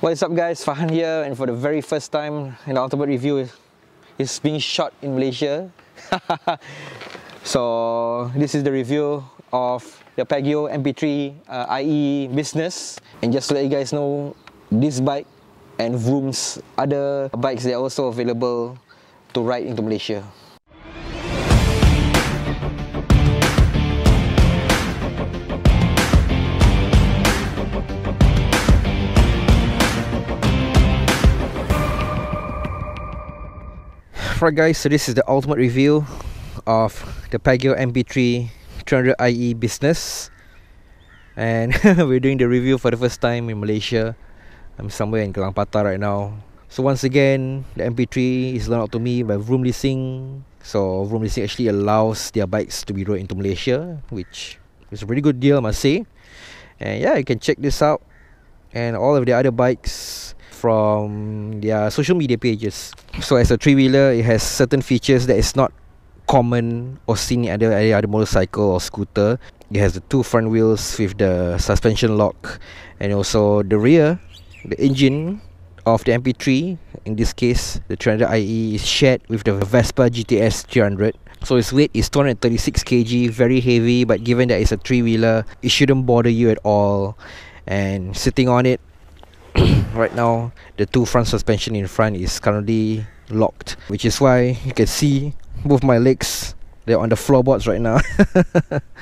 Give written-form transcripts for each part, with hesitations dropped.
What is up guys, Farhan here, and for the very first time an ultimate review is being shot in Malaysia. So this is the review of the Piaggio MP3 IE business, and just to let you guys know, this bike and Vroom's other bikes, they are also available to ride into Malaysia. Right guys, so this is the ultimate review of the Piaggio MP3 300IE business, and we're doing the review for the first time in Malaysia. I'm somewhere in Kelang Patah right now. So once again, the MP3 is loaned out to me by Vroom Leasing. So Vroom Leasing actually allows their bikes to be rode into Malaysia, which is a pretty good deal, I must say. And yeah, you can check this out and all of the other bikes from their social media pages. So as a three-wheeler, it has certain features that is not common or seen in any other motorcycle or scooter. It has the two front wheels with the suspension lock, and also the rear, the engine of the MP3, in this case the 300IE, is shared with the Vespa GTS 300. So its weight is 236 kg, very heavy, but given that it's a three-wheeler, it shouldn't bother you at all. And sitting on it right now, the two front suspension in front is currently locked, which is why you can see both my legs, they're on the floorboards right now.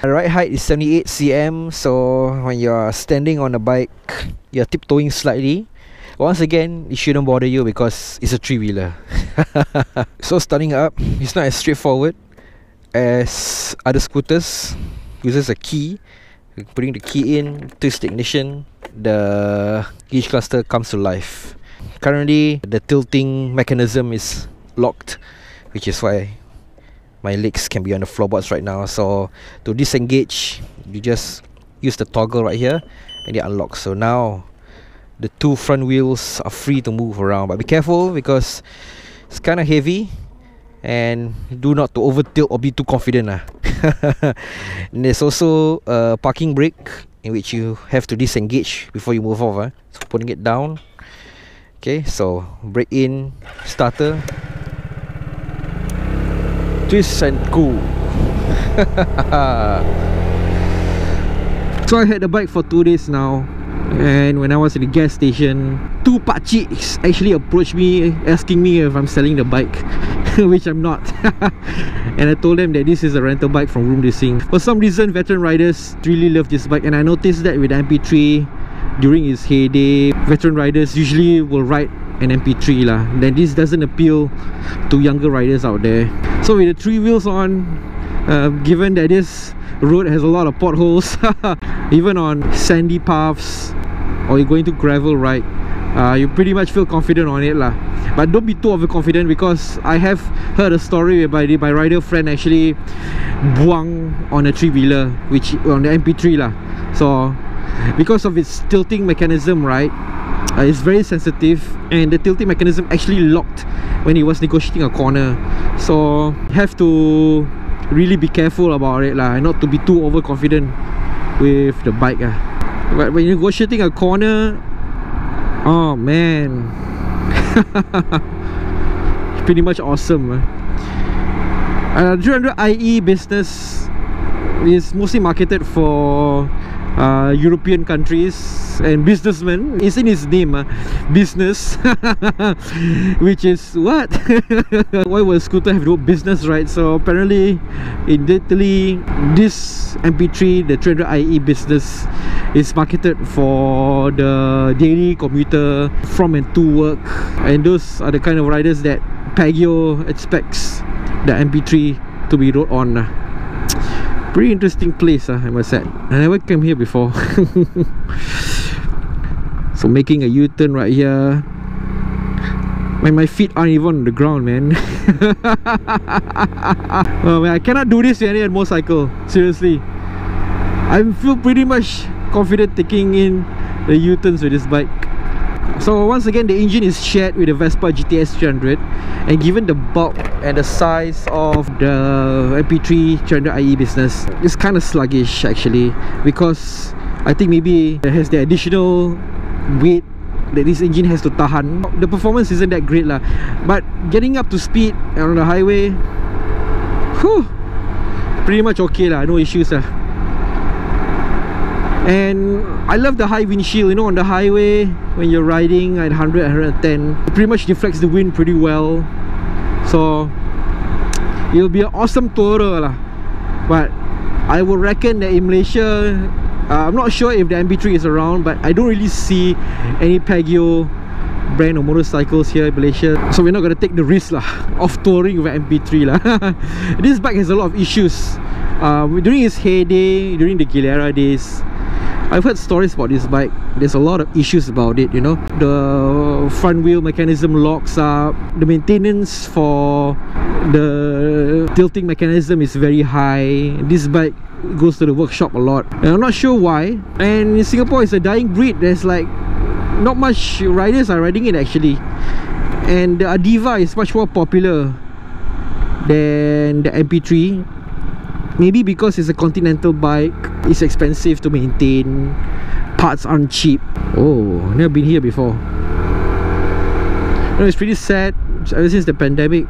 The ride height is 78 cm, so when you're standing on the bike, you're tiptoeing slightly. Once again, it shouldn't bother you because it's a three-wheeler. So starting up, it's not as straightforward as other scooters. Uses a key. Putting the key in, twist the ignition, the gauge cluster comes to life. Currently, the tilting mechanism is locked, which is why my legs can be on the floorboards right now. So to disengage, you just use the toggle right here and it unlocks. So now the two front wheels are free to move around, but be careful because it's kind of heavy, and do not to over tilt or be too confident. And there's also a parking brake in which you have to disengage before you move off. So putting it down. Okay, so brake in, starter, twist and go. So I had the bike for 2 days now, and when I was at the gas station, two pakciks actually approached me asking me if I'm selling the bike, which I'm not. And I told them that this is a rental bike from Vroom Leasing. For some reason, veteran riders really love this bike, and I noticed that with the MP3 during its heyday, veteran riders usually will ride an MP3 lah. Then this doesn't appeal to younger riders out there. So with the three wheels on, given that this road has a lot of potholes, even on sandy paths, or you're going to gravel ride, you pretty much feel confident on it lah. But don't be too overconfident, because I have heard a story whereby my rider friend actually buang on a three-wheeler, which on the MP3 lah. So because of its tilting mechanism, right, it's very sensitive, and the tilting mechanism actually locked when he was negotiating a corner. So you have to really be careful about it lah, not to be too overconfident with the bike. But when you're negotiating a corner, oh man, pretty much awesome. 300IE business is mostly marketed for European countries and businessmen. It's in his name, business. Which is what? Why would a scooter have no business, right? So apparently in Italy, this MP3, the 300IE business, is marketed for the daily commuter from and to work, and those are the kind of riders that Piaggio expects the MP3 to be rode on. Pretty interesting place, I must say. I never came here before. So making a U-turn right here. My feet aren't even on the ground, man. Oh, man, I cannot do this with any other motorcycle. Seriously, I feel pretty much confident taking in the U-turns with this bike. So once again, the engine is shared with the Vespa GTS 300, and given the bulk and the size of the MP3 300IE business, it's kind of sluggish actually, because I think maybe it has the additional weight that this engine has to tahan. The performance isn't that great lah, but getting up to speed on the highway, whew, pretty much okay lah, no issues lah. And I love the high windshield, you know, on the highway when you're riding at 100, 110, it pretty much deflects the wind pretty well. So it'll be an awesome tourer lah. But I would reckon that in Malaysia, I'm not sure if the MP3 is around, but I don't really see any Piaggio brand of motorcycles here in Malaysia, so we're not going to take the risk lah of touring with MP3 lah. This bike has a lot of issues. During its heyday, during the Gilera days, I've heard stories about this bike. There's a lot of issues about it, you know. The front wheel mechanism locks up. The maintenance for the tilting mechanism is very high. This bike goes to the workshop a lot, and I'm not sure why. And in Singapore, it's a dying breed. There's like not much riders are riding it actually. And the Adiva is much more popular than the MP3. Maybe because it's a continental bike, it's expensive to maintain, parts aren't cheap. Oh, never been here before. You know, it's pretty sad. Ever since the pandemic,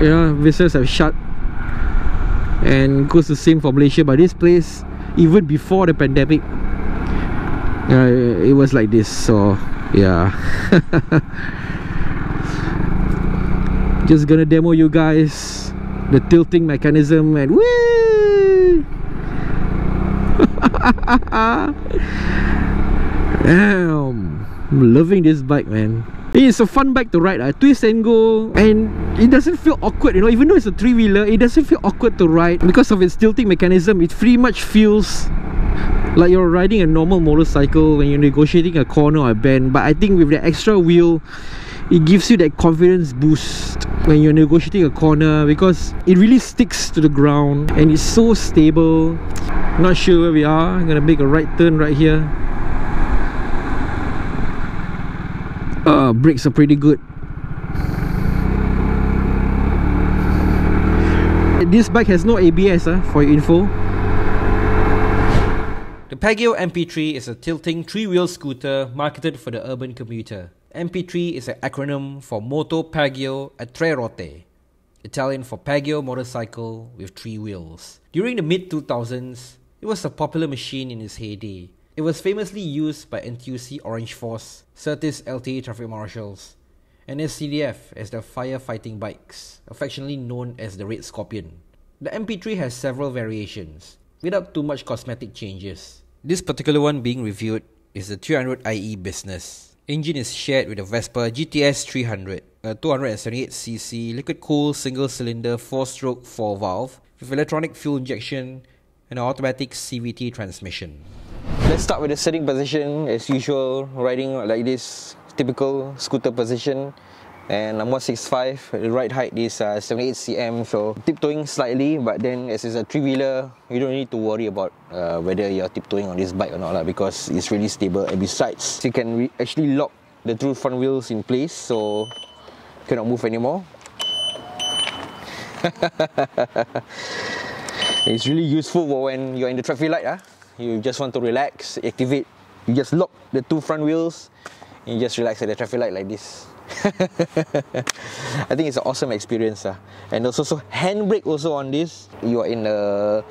you know, businesses have shut, and it goes the same for Malaysia. But this place, even before the pandemic, it was like this. So yeah. Just gonna demo you guys the tilting mechanism, and whee! Damn, I'm loving this bike, man. It's a fun bike to ride, twist and go, and it doesn't feel awkward, you know. Even though it's a three-wheeler, it doesn't feel awkward to ride because of its tilting mechanism. It pretty much feels like you're riding a normal motorcycle when you're negotiating a corner or a bend. But I think with the extra wheel, it gives you that confidence boost when you're negotiating a corner, because it really sticks to the ground and it's so stable. Not sure where we are. I'm gonna make a right turn right here. Brakes are pretty good. This bike has no ABS, for your info. The Piaggio MP3 is a tilting three-wheel scooter marketed for the urban commuter. MP3 is an acronym for Moto Piaggio a Tre Rotte, Italian for Piaggio motorcycle with three wheels. During the mid-2000s, it was a popular machine in its heyday. It was famously used by NTUC Orange Force, Certis LTA traffic marshals, and SCDF as the firefighting bikes, affectionately known as the Red Scorpion. The MP3 has several variations, without too much cosmetic changes. This particular one being reviewed is the 300IE Business. Engine is shared with the Vespa GTS 300, a 278cc liquid-cooled single-cylinder 4-stroke 4-valve with electronic fuel injection and an automatic CVT transmission. Let's start with the sitting position. As usual, riding like this, typical scooter position. And I'm 165, the ride height is 78 cm, so tiptoeing slightly, but then as it's a three-wheeler, you don't need to worry about whether you're tiptoeing on this bike or not, because it's really stable. And besides, you can actually lock the two front wheels in place, so you cannot move anymore. It's really useful for when you're in the traffic light. You just want to relax, activate, you just lock the two front wheels, and you just relax at the traffic light like this. I think it's an awesome experience, and also handbrake also on this. You are in a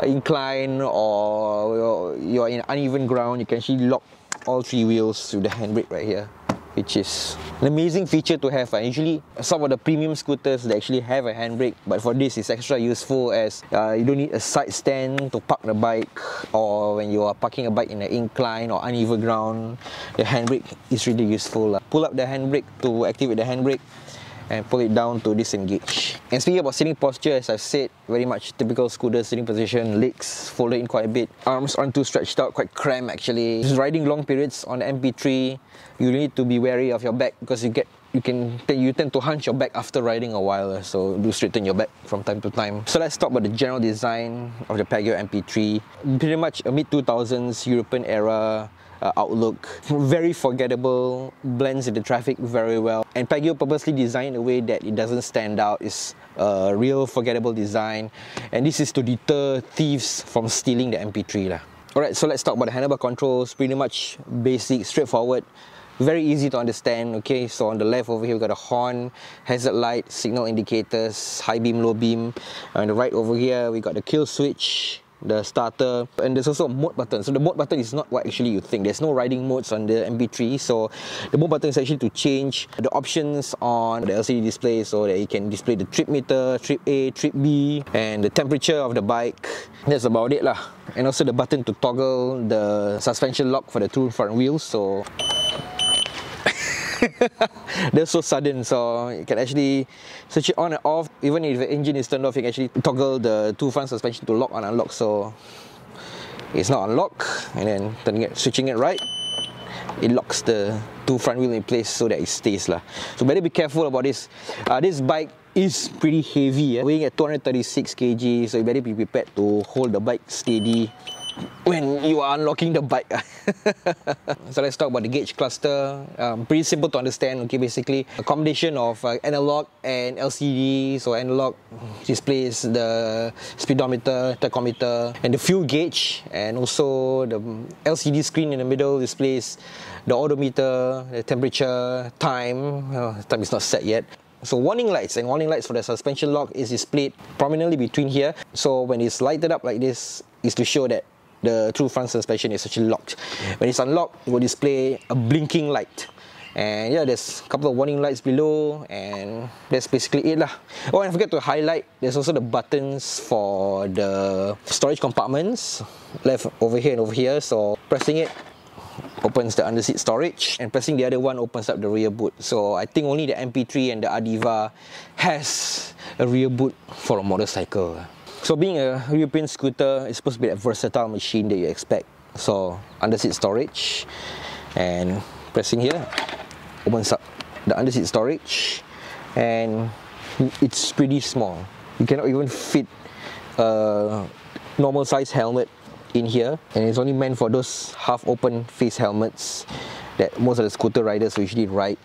incline or you're in uneven ground, you can actually lock all three wheels with the handbrake right here, which is an amazing feature to have. Usually some of the premium scooters, they actually have a handbrake, but for this it's extra useful, as you don't need a side stand to park the bike, or when you are parking a bike in an incline or uneven ground, the handbrake is really useful. Pull up the handbrake to activate the handbrake and pull it down to disengage. And speaking about sitting posture, as I've said, very much typical scooter sitting position, legs folded in quite a bit, arms aren't too stretched out, quite cramped actually. Just riding long periods on the MP3, you need to be wary of your back, because you tend to hunch your back after riding a while, so do straighten your back from time to time. So let's talk about the general design of the Piaggio MP3. Pretty much a mid-2000s European era outlook, very forgettable, blends into traffic very well, and Piaggio purposely designed a way that it doesn't stand out. It's a real forgettable design, and this is to deter thieves from stealing the MP3 . Alright, so let's talk about the handlebar controls. Pretty much basic, straightforward, very easy to understand. Okay, so on the left over here we got a horn, hazard light, signal indicators, high beam, low beam. On the right over here we got the kill switch, the starter, and there's also a mode button. So the mode button is not what actually you think. There's no riding modes on the MP3, so the mode button is actually to change the options on the LCD display, so that you can display the trip meter, trip A, trip B, and the temperature of the bike. That's about it lah. And also the button to toggle the suspension lock for the two front wheels. So they're so sudden, so you can actually switch it on and off. Even if the engine is turned off, you can actually toggle the two front suspension to lock and unlock. So it's not unlock, and then switching it right, it locks the two front wheel in place so that it stays lah. So better be careful about this. This bike is pretty heavy, weighing at 236 kg, so you better be prepared to hold the bike steady when you are unlocking the bike. So let's talk about the gauge cluster. Pretty simple to understand. Okay, basically a combination of analog and LCD. So analog displays the speedometer, tachometer, and the fuel gauge, and also the LCD screen in the middle displays the odometer, the temperature, time. Time is not set yet. So warning lights, and warning lights for the suspension lock is displayed prominently between here. So when it's lighted up like this, is to show that the true front suspension is actually locked. When it's unlocked, it will display a blinking light. And yeah, there's a couple of warning lights below, and that's basically it lah. Oh, and I forgot to highlight, there's also the buttons for the storage compartments, left over here and over here. So pressing it opens the underseat storage, and pressing the other one opens up the rear boot. So I think only the MP3 and the Adiva has a rear boot for a motorcycle. So being a European scooter, it's supposed to be a versatile machine that you expect. So underseat storage, and pressing here opens up the underseat storage, and it's pretty small. You cannot even fit a normal size helmet in here, and it's only meant for those half open face helmets that most of the scooter riders usually ride.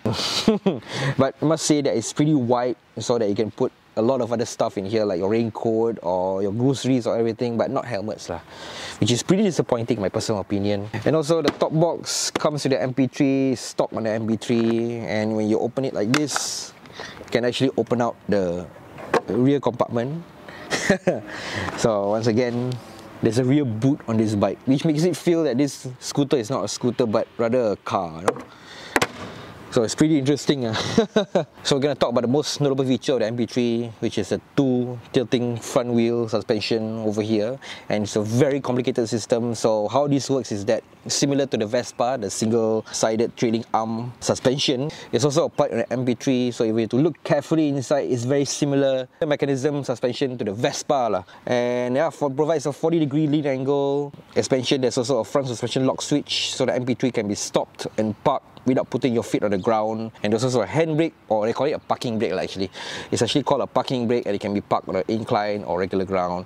But I must say that it's pretty wide, so that you can put a lot of other stuff in here, like your raincoat or your groceries or everything, but not helmets lah, which is pretty disappointing in my personal opinion. And also the top box comes with the MP3, stock on the MP3, and when you open it like this, you can actually open out the rear compartment. So once again, there's a rear boot on this bike, which makes it feel that this scooter is not a scooter but rather a car, you know? So it's pretty interesting. So we're going to talk about the most notable feature of the MP3, which is a two tilting front wheel suspension over here, and it's a very complicated system. So how this works is that, similar to the Vespa, the single-sided trailing arm suspension, it's also applied on the MP3. So if we have to look carefully inside, it's very similar mechanism suspension to the Vespa lah. And yeah, provides a 40-degree lean angle suspension. There's also a front suspension lock switch, so the MP3 can be stopped and parked without putting your feet on the ground. And there's also a handbrake, or they call it a parking brake actually. It's actually called a parking brake, and it can be parked on an incline or regular ground.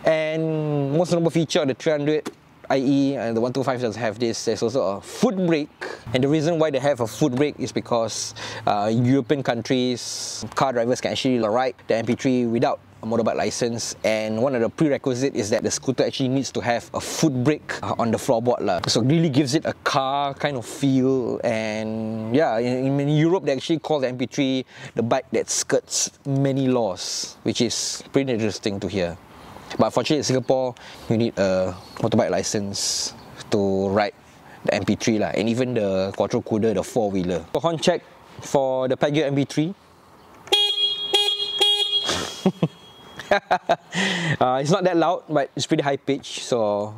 And most notable feature of the 300 IE and the 125 doesn't have this. There's also a foot brake, and the reason why they have a foot brake is because in European countries, car drivers can actually ride the MP3 without a motorbike license, and one of the prerequisites is that the scooter actually needs to have a foot brake on the floorboard lah. So it really gives it a car kind of feel. And yeah, in Europe they actually call the MP3 the bike that skirts many laws, which is pretty interesting to hear. But unfortunately in Singapore, you need a motorbike license to ride the MP3 lah, and even the quadricular, the four-wheeler. So horn check for the Piaggio MP3. It's not that loud, but it's pretty high pitch, so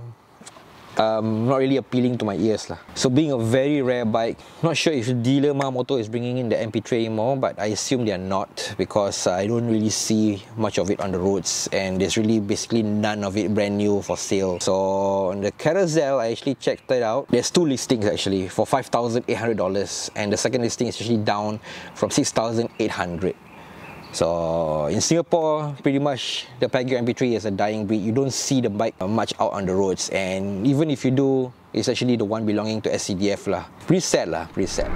not really appealing to my ears lah. So being a very rare bike, not sure if dealer Moto is bringing in the MP3 anymore, but I assume they are not, because I don't really see much of it on the roads, and there's really basically none of it brand new for sale. So on the carousel, I actually checked it out. There's two listings actually for $5,800, and the second listing is actually down from $6,800. So in Singapore, pretty much the Piaggio MP3 is a dying breed. You don't see the bike much out on the roads, and even if you do, it's actually the one belonging to SCDF lah. Pretty sad lah, pretty sad.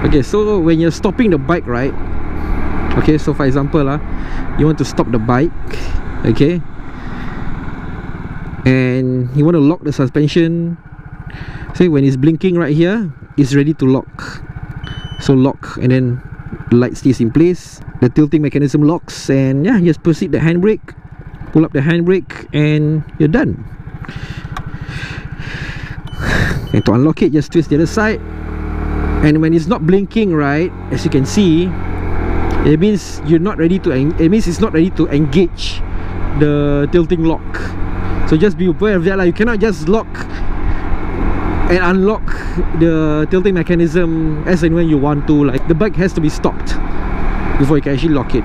Okay, so when you're stopping the bike, right, Okay, so for example you want to stop the bike, okay, and you want to lock the suspension. Say when it's blinking right here, it's ready to lock. So lock, and then the light stays in place, the tilting mechanism locks, and yeah, just proceed the handbrake, pull up the handbrake, and you're done. And to unlock it, just twist the other side. And when it's not blinking, right, as you can see, it means you're not ready to. It means it's not ready to engage the tilting lock. So just be aware of that. Like, you cannot just lock and unlock the tilting mechanism as and when you want to. Like, the bike has to be stopped before you can actually lock it.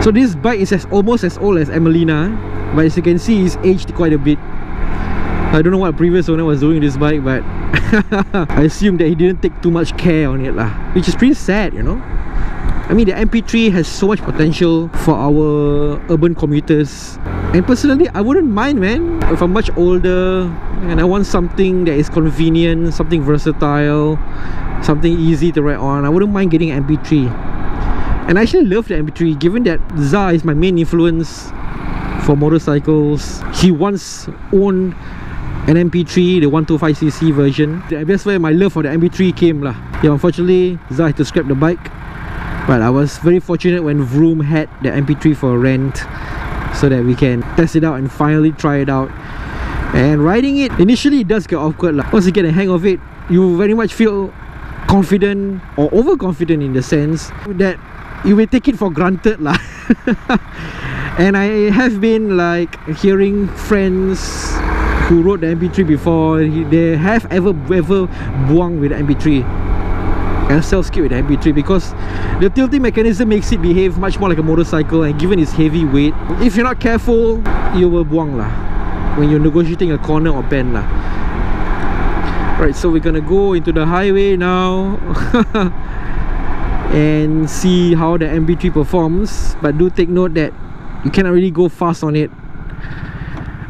So this bike is almost as old as Emelina, but as you can see, it's aged quite a bit. I don't know what previous owner was doing with this bike, but I assume that he didn't take too much care on it lah, which is pretty sad, you know. I mean, the MP3 has so much potential for our urban commuters, and personally I wouldn't mind, man, if I'm much older and I want something that is convenient, something versatile, something easy to ride on. I wouldn't mind getting an MP3. And I actually love the MP3, given that Zah is my main influence for motorcycles. He once owned an MP3, the 125cc version. That's where my love for the MP3 came lah. Yeah, unfortunately Zah had to scrap the bike, but I was very fortunate when Vroom had the MP3 for rent, so that we can test it out and finally try it out. And riding it, initially it does get awkward lah. Once you get a hang of it, you very much feel confident or overconfident, in the sense that you will take it for granted lah. And I have been like hearing friends who rode the MP3 before, they have ever buang with the MP3 and self-skid with the MP3, because the tilting mechanism makes it behave much more like a motorcycle, and given its heavy weight, if you're not careful, you will buang lah when you're negotiating a corner or bend lah. Right, so we're gonna go into the highway now and see how the MP3 performs, but do take note that you cannot really go fast on it.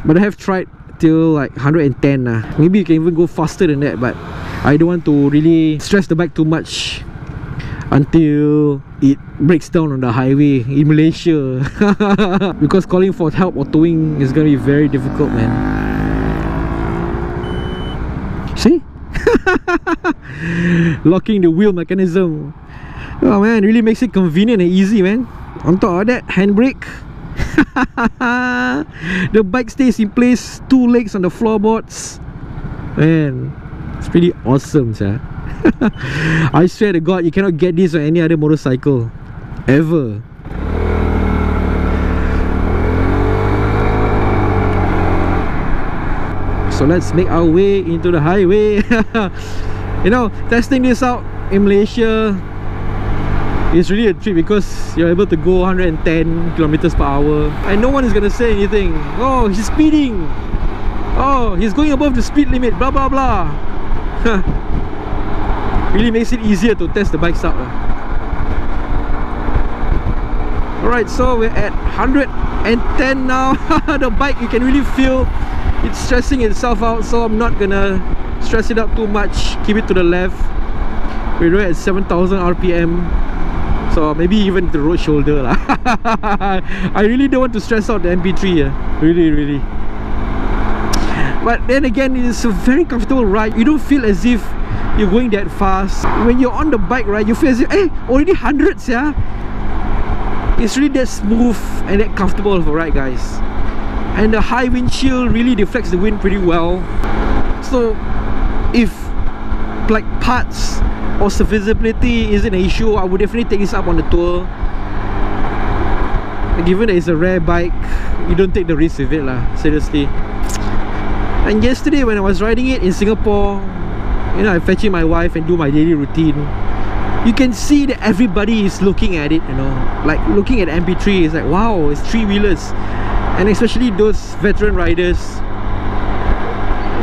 But I have tried till like 110 lah. Maybe you can even go faster than that, but I don't want to really stress the bike too much until it breaks down on the highway in Malaysia. Because calling for help or towing is gonna be very difficult, man. See? Locking the wheel mechanism. Oh man, it really makes it convenient and easy, man. On top of that, handbrake. The bike stays in place, 2 legs on the floorboards. Man, it's pretty awesome, sir. I swear to God, you cannot get this on any other motorcycle ever. So let's make our way into the highway. You know, testing this out in Malaysia, it's really a treat, because you're able to go 110 kilometers per hour and no one is gonna say anything. Oh, he's speeding. Oh, he's going above the speed limit, blah blah blah. Really makes it easier to test the bikes out. Alright, so we're at 110 now. The bike, you can really feel it's stressing itself out, so I'm not gonna stress it out too much. Keep it to the left. We're at 7,000 RPM. So maybe even the road shoulder lah. I really don't want to stress out the MP3 really. But then again, it's a very comfortable ride. You don't feel as if you're going that fast. When you're on the bike, right, you feel as if, hey, already hundreds, yeah. It's really that smooth and that comfortable of a ride, guys. And the high windshield really deflects the wind pretty well. So if like parts or serviceability isn't an issue, I would definitely take this up on the tour. Given that it's a rare bike, you don't take the risk with it lah, seriously. And yesterday when I was riding it in Singapore, you know, I'm fetching my wife and do my daily routine, you can see that everybody is looking at it, you know, like looking at MP3. It's like, wow, it's 3-wheelers. And especially those veteran riders,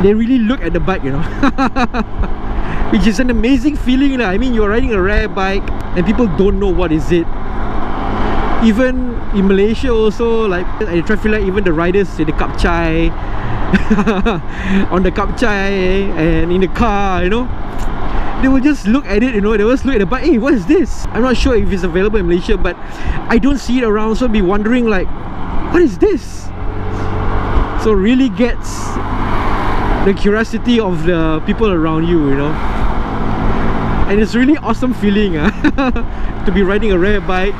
they really look at the bike, you know. Which is an amazing feeling. I mean, you're riding a rare bike and people don't know what is it. Even in Malaysia also, like at the traffic light, even the riders say the cup chai on the cup chai and in the car, you know. they will just look at it, you know, they will just look at the bike. Hey, what is this? I'm not sure if it's available in Malaysia, but I don't see it around, so I'll be wondering like, what is this? So really gets the curiosity of the people around you, you know. And it's really awesome feeling to be riding a rare bike.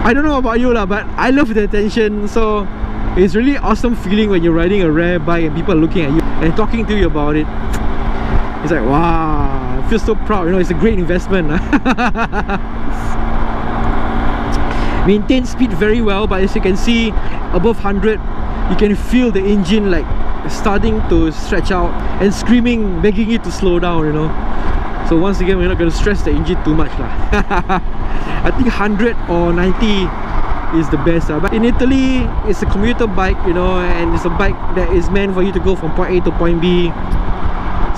I don't know about you lah, but I love the attention. So it's really awesome feeling when you're riding a rare bike and people are looking at you and talking to you about it. It's like, wow, I feel so proud, you know. It's a great investment. Maintain speed very well, but as you can see, above 100, you can feel the engine like starting to stretch out and screaming, begging you to slow down, you know. So once again, we're not going to stress the engine too much lah. I think 100 or 90 is the best lah. But in Italy, it's a commuter bike, you know, and it's a bike that is meant for you to go from point A to point B.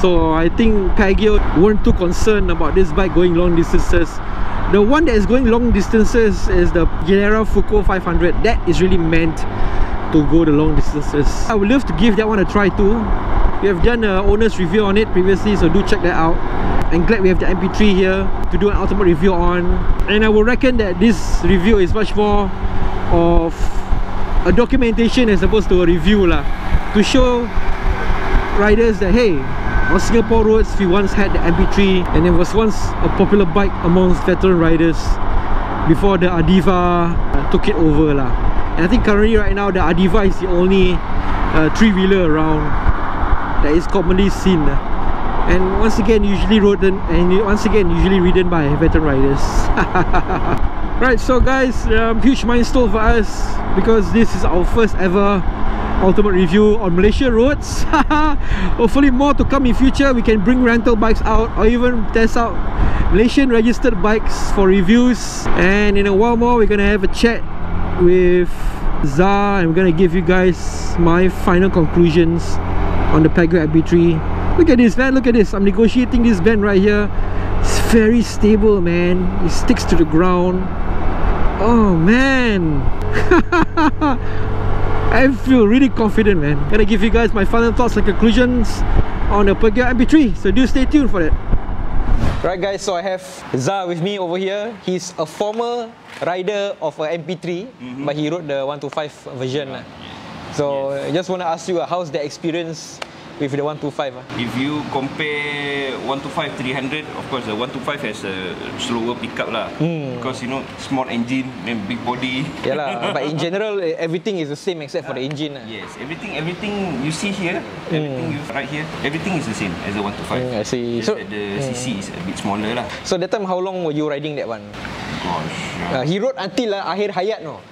So I think Piaggio weren't too concerned about this bike going long distances. The one that is going long distances is the Genera Fuco 500. That is really meant to go the long distances. I would love to give that one a try too. We have done an owner's review on it previously, so do check that out. I'm glad we have the MP3 here to do an ultimate review on. And I would reckon that this review is much more of a documentation as opposed to a review lah, to show riders that hey, on Singapore roads we once had the MP3, and it was once a popular bike amongst veteran riders before the Adiva took it over lah. And I think currently right now the Adiva is the only three-wheeler around that is commonly seen, and once again usually ridden by veteran riders. Right, so guys, huge milestone for us because this is our first ever ultimate review on Malaysia roads. Hopefully more to come in future. We can bring rental bikes out or even test out Malaysian registered bikes for reviews. And in a while more, we're gonna have a chat with Zah and we're gonna give you guys my final conclusions on the Piaggio MP3. Look at this, man, look at this. I'm negotiating this bend right here. It's very stable, man. It sticks to the ground. Oh man. I feel really confident, man. Gonna give you guys my final thoughts and conclusions on the Piaggio MP3, so do stay tuned for that. Right guys, so I have Zah with me over here. He's a former rider of a MP3, but he rode the 125 version. So I just want to ask you, how's the experience with the 125? If you compare 125 300, of course the 125 has a slower pickup lah, because you know, small engine and big body. Yeah lah, but in general everything is the same except for the engine. Yes, everything you see here, everything you right here, everything is the same as the 125. I see. Just so that the CC is a bit smaller lah. So that time how long were you riding that one? Gosh, he rode until akhir hayat, no?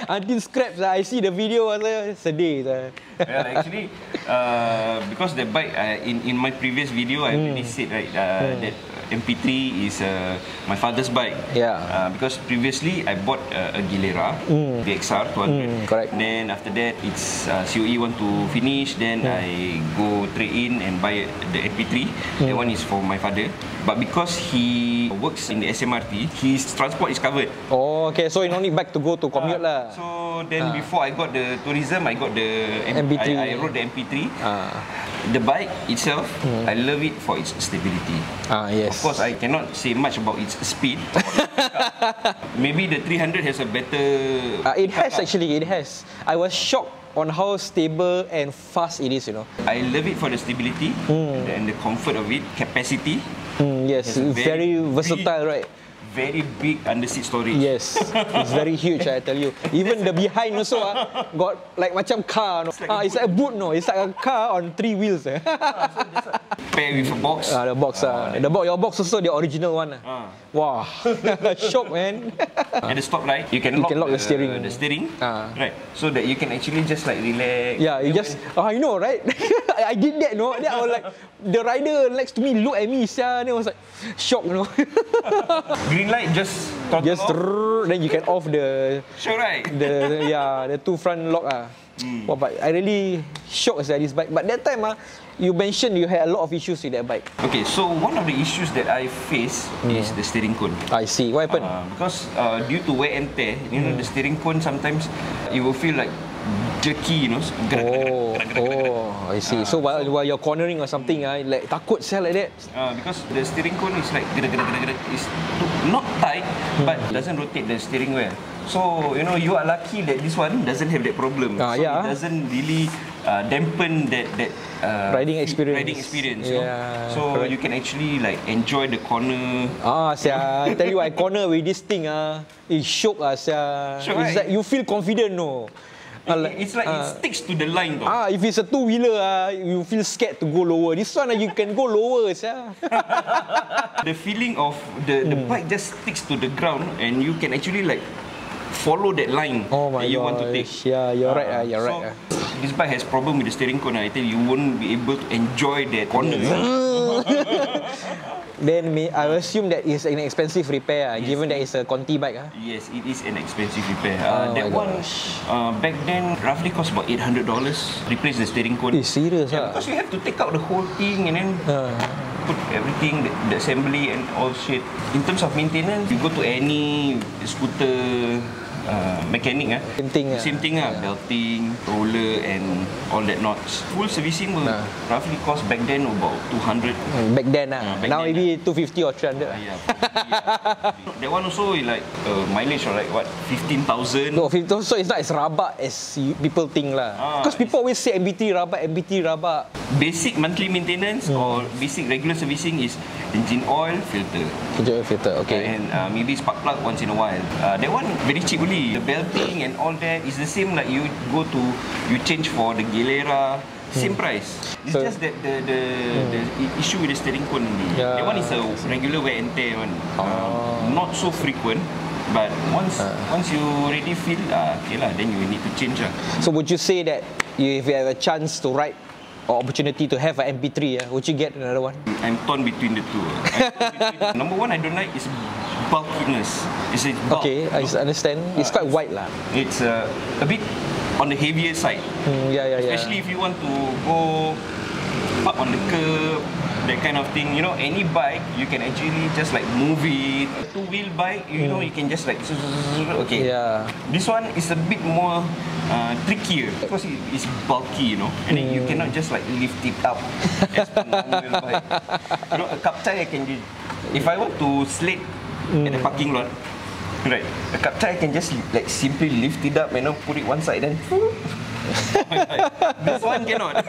Until scraps. I see the video, sedih. Well, actually, because the bike, in my previous video, I already said right that MP3 is my father's bike. Yeah. Because previously I bought a Gilera, the XR 200. Correct. Then after that, it's COE want to finish. Then I go trade in and buy the MP3. That one is for my father. But because he works in the SMRT, his transport is covered. Oh, okay. So you don't need bike to go to commute lah. So then before I got the tourism, I got the MP3. I rode the MP3. The bike itself, I love it for its stability. Yes. Of course, I cannot say much about its speed. Maybe the 300 has a better... it has actually, it has. I was shocked on how stable and fast it is, you know. I love it for the stability and the comfort of it, capacity. Yes, very versatile, right? Very big under-seat storage. Yes, it's very huge, I tell you. Even the behind also got like macam car. No? It's like a boot, no? It's like a car on 3 wheels. Pair with a box. The box, your box also the original one. Wow, shock, man. At the stop light, you can lock the steering. Right, so that you can actually just like relax. Yeah, you just, you know, right? I did that, no? Then I was like, the rider next to me look at me, and I was like, shocked, you know. Green light, just throttle off. Then you can off the. Sure, right? The two front lock. Well, but I really shocked at this bike. But that time, you mentioned you had a lot of issues with that bike. Okay, so one of the issues that I face is the steering cone. I see. What happened? Because due to wear and tear, you know, the steering cone sometimes you will feel like jerky, you know. I see. So while you're cornering or something, like takut sell like that. Because the steering cone is like it's not tight, but doesn't rotate the steering wheel. So you are lucky that this one doesn't have that problem. So it doesn't really dampen that riding experience. Yeah, so correct. You can actually like enjoy the corner. I tell you, I corner with this thing. It's shock, It's right? like you feel confident, no. It's like it sticks to the line though. If it's a two-wheeler, you feel scared to go lower. This one, you can go lower, The feeling of the bike just sticks to the ground, and you can actually like follow that line that you want to take. Yeah, you're right. You're right. This bike has problem with the steering cone. I tell you, you won't be able to enjoy that corner. Then I assume that is an expensive repair, given that it's a Conti bike. Yes, it is an expensive repair. That one back then roughly cost about $800. Replace the steering cone. Serious? Because you have to take out the whole thing and then put everything, the assembly and all shit. In terms of maintenance, you go to any scooter mechanic, same thing, belting, roller and all that knots. Full servicing will roughly cost back then about 200. Back then, now maybe 250 or 300. That one also like mileage or like what, 15,000. No, so it's not as rabak as people think lah. Because people always say MBT rabak. Basic monthly maintenance or basic regular servicing is engine oil, filter. Engine oil, filter, okay. And maybe spark plug once in a while. That one very cheap only. The belting and all that is the same like you change for the Gilera, same price. It's just that the issue with the steering cone only. That one is a regular wear and tear one. Not so frequent. But once you already feel okay lah, then you need to change lah. So would you say that if you have a chance to ride or opportunity to have an MP3, would you get another one? I'm torn between the two. Number one I don't like is bulkiness. It's a bulk. Okay, I understand. It's quite wide lah. It's a bit on the heavier side. Especially if you want to go up on the curb, that kind of thing. Any bike you can actually just like move it. A two-wheel bike, you can just like okay. This one is a bit more trickier because it's bulky, and then you cannot just like lift it up as per normal bike. A Kapchai I can do. If I want to slate at the parking lot, right, a Kapchai I can just like simply lift it up and put it one side then. This one cannot.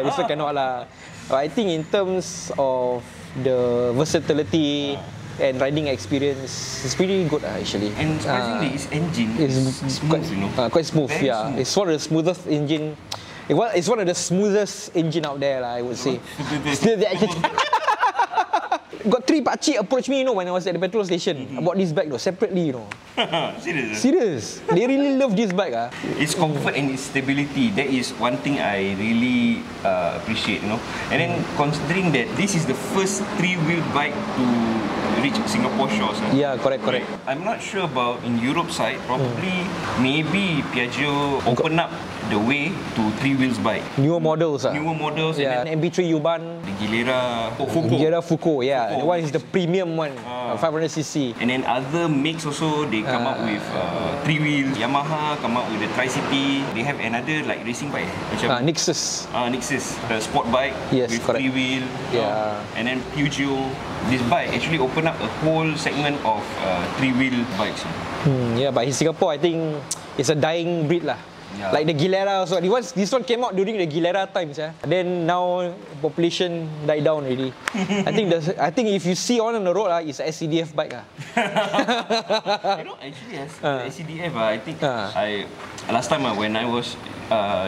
This one cannot lah. I think in terms of the versatility and riding experience, it's pretty good actually. And surprisingly, its engine is smooth, quite smooth. Very smooth. It's one of the smoothest engine. It's one of the smoothest engine out there, I would say. Got 3 pakcik approach me, when I was at the petrol station about this bike, separately, Serious. They really love this bike. Its comfort and its stability, that is one thing I really appreciate, And then considering that this is the first 3-wheel bike to reach Singapore shores. Yeah, correct. I'm not sure about in Europe side, probably maybe Piaggio open up the way to 3-wheels bike. Newer models. And then MP3 Yuban. The Gilera Fuko, The one is the premium one, 500cc. And then other makes also, they come up with 3-wheel. Yamaha come up with the Tri-City. They have another like racing bike. Nexus, the sport bike with 3-wheel. And then Piaggio. This bike actually opened up a whole segment of 3-wheel bikes. But in Singapore, I think it's a dying breed lah. Like the Gilera also. This one came out during the Gilera times. Then now population died down already. I think if you see on the road, it's a SCDF bike. Actually, the SCDF, I think last time when I was,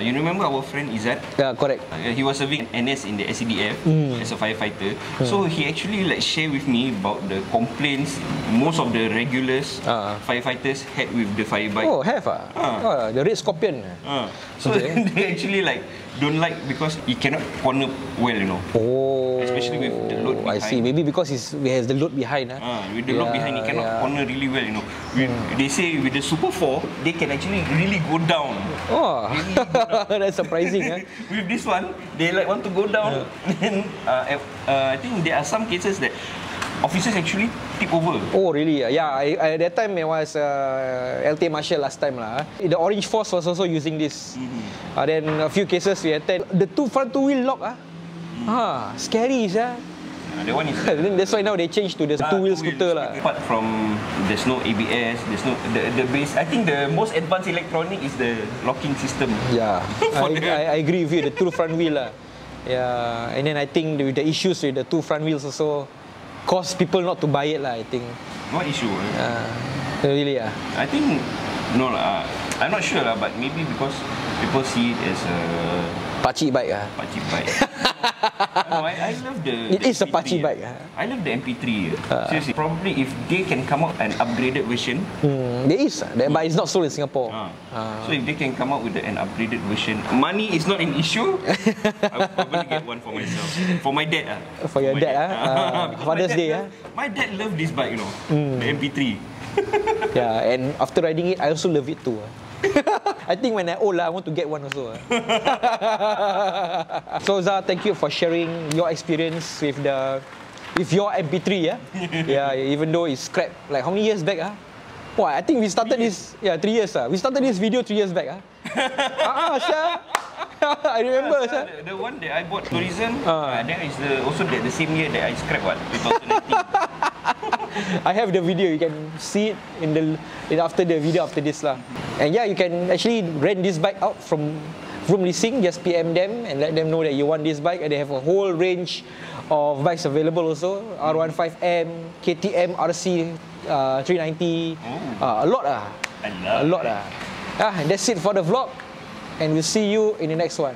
you remember our friend Izzat? Yeah, correct. He was serving NS in the SCDF as a firefighter. So he actually like shared with me about the complaints most of the regulars firefighters had with the fire bike. Oh, have the Red Scorpion. So they actually like don't like because he cannot corner well, especially with the load behind. I see. Maybe because he has the load behind. With the load behind, he cannot corner really well, They say with the Super 4, they can actually really go down. Really go down. That's surprising. With this one, they like want to go down. Then I think there are some cases that officers actually tip over. Oh really? Yeah, I that time it was LT Marshal last time lah. The Orange Force was also using this. Then a few cases we attend. The front two wheel lock scary sah. That one is. Then that's why now they changed to the two-wheel scooter lah. Apart from there's no ABS, there's no the base. I think the most advanced electronic is the locking system. Yeah, I agree with you. The two front wheel lah. Yeah, and then I think with the issues with the two front wheels also cause people not to buy it lah. I think. What issue? Really I think no lah. I'm not sure lah, but maybe because people see it as a pakcik bike pakcik bike. No, I love the. It is a pakcik bike. I love the MP3. Seriously, probably if they can come out an upgraded version. There is, but it's not sold in Singapore. So if they can come out with an upgraded version, money is not an issue. I will probably get one for myself. For my dad. For your dad, Father's Day. My dad loved this bike, you know, the MP3. Yeah, and after riding it, I also love it too. I think when I old I want to get one also. So Zah, thank you for sharing your experience with your MP3. Yeah, even though it's scrapped like how many years back? Wow, I think we started this 3 years. We started this video 3 years back. I remember. The one that I bought tourism, that is also the same year that I scrapped 2019. I have the video. You can see it after the video after this lah. And yeah, you can actually rent this bike out from Room Leasing. Just PM them and let them know that you want this bike, and they have a whole range of bikes available also. R15M, KTM, RC 390, a lot lah. And that's it for the vlog, and we'll see you in the next one.